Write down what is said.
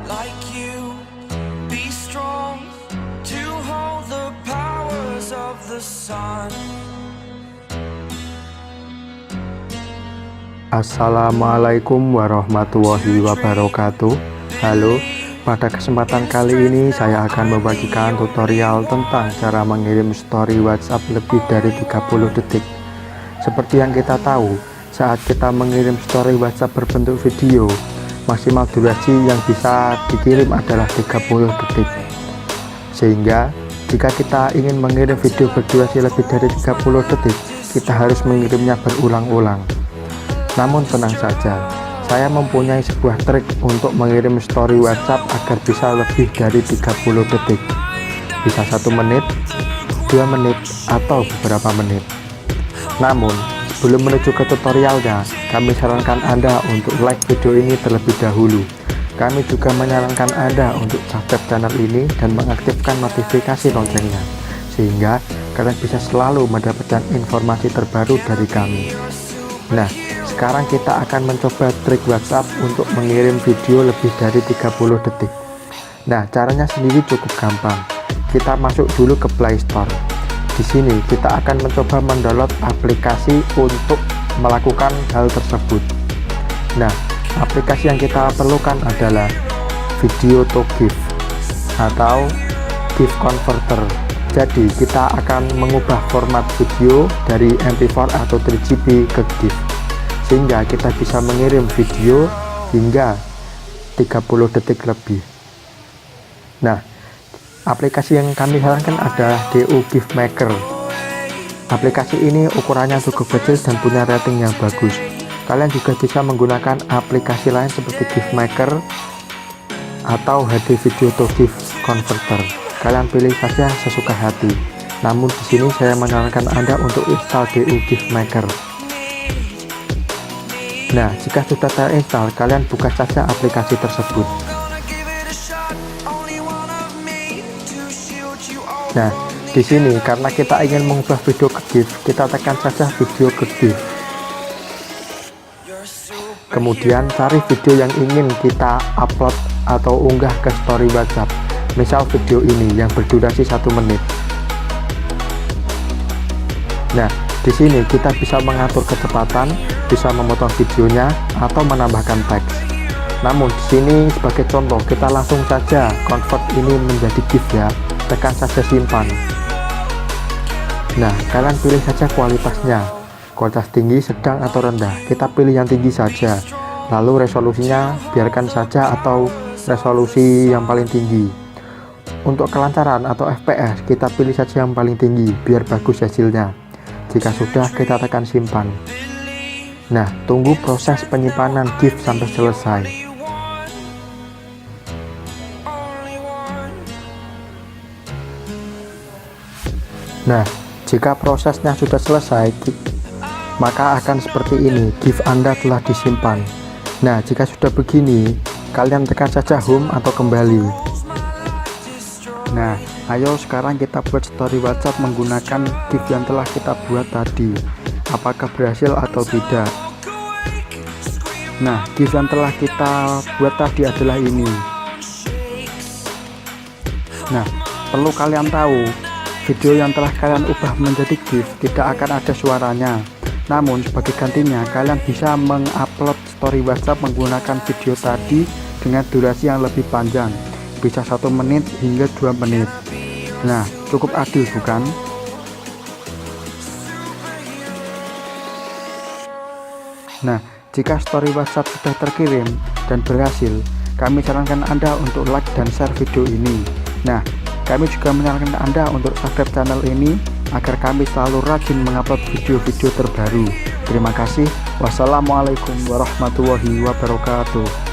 like you. Be strong to hold the powers of the sun. Assalamualaikum warahmatullahi wabarakatuh. Halo, pada kesempatan kali ini saya akan membagikan tutorial tentang cara mengirim story WhatsApp lebih dari 30 detik. Seperti yang kita tahu, saat kita mengirim story WhatsApp berbentuk video, maksimal durasi yang bisa dikirim adalah 30 detik. Sehingga jika kita ingin mengirim video berdurasi lebih dari 30 detik, kita harus mengirimnya berulang-ulang. Namun tenang saja, saya mempunyai sebuah trik untuk mengirim story WhatsApp agar bisa lebih dari 30 detik. Bisa 1 menit, 2 menit, atau beberapa menit. Namun, sebelum menuju ke tutorialnya, kami sarankan Anda untuk like video ini terlebih dahulu. Kami juga menyarankan Anda untuk subscribe channel ini dan mengaktifkan notifikasi loncengnya, sehingga kalian bisa selalu mendapatkan informasi terbaru dari kami. Nah, sekarang kita akan mencoba trik WhatsApp untuk mengirim video lebih dari 30 detik. Nah, caranya sendiri cukup gampang. Kita masuk dulu ke Play Store. Di sini kita akan mencoba mendownload aplikasi untuk melakukan hal tersebut. Nah, aplikasi yang kita perlukan adalah Video to GIF atau GIF Converter. Jadi kita akan mengubah format video dari MP4 atau 3GB ke GIF, sehingga kita bisa mengirim video hingga 30 detik lebih. Nah, aplikasi yang kami sarankan adalah DO GIF Maker. Aplikasi ini ukurannya cukup kecil dan punya rating yang bagus. Kalian juga bisa menggunakan aplikasi lain seperti GIF Maker atau HD Video to GIF Converter. Kalian pilih saja sesuka hati. Namun di sini saya menyarankan Anda untuk install DO GIF Maker. Nah, jika sudah terinstall, kalian buka saja aplikasi tersebut. Nah, di sini karena kita ingin mengubah video ke GIF, kita tekan saja video ke GIF. Kemudian cari video yang ingin kita upload atau unggah ke story WhatsApp. Misal video ini yang berdurasi 1 menit. Nah, di sini kita bisa mengatur kecepatan, bisa memotong videonya atau menambahkan teks. Namun di sini sebagai contoh kita langsung saja convert ini menjadi GIF ya. Tekan saja simpan. Nah, kalian pilih saja kualitasnya. Kualitas tinggi, sedang atau rendah. Kita pilih yang tinggi saja. Lalu resolusinya biarkan saja atau resolusi yang paling tinggi. Untuk kelancaran atau FPS kita pilih saja yang paling tinggi biar bagus hasilnya. Jika sudah, kita tekan simpan. Nah, tunggu proses penyimpanan GIF sampai selesai. Nah, jika prosesnya sudah selesai, maka akan seperti ini, GIF Anda telah disimpan. Nah, jika sudah begini, kalian tekan saja home atau kembali. Nah, ayo sekarang kita buat story WhatsApp menggunakan GIF yang telah kita buat tadi. Apakah berhasil atau tidak? Nah, GIF yang telah kita buat tadi adalah ini. Nah, perlu kalian tahu, video yang telah kalian ubah menjadi GIF tidak akan ada suaranya. Namun sebagai gantinya, kalian bisa mengupload story WhatsApp menggunakan video tadi dengan durasi yang lebih panjang. Bisa 1 menit hingga 2 menit. Nah, cukup adil bukan? Nah, jika story WhatsApp sudah terkirim dan berhasil, kami sarankan Anda untuk like dan share video ini. Nah, kami juga menyarankan Anda untuk subscribe channel ini agar kami selalu rajin mengupload video-video terbaru. Terima kasih. Wassalamualaikum warahmatullahi wabarakatuh.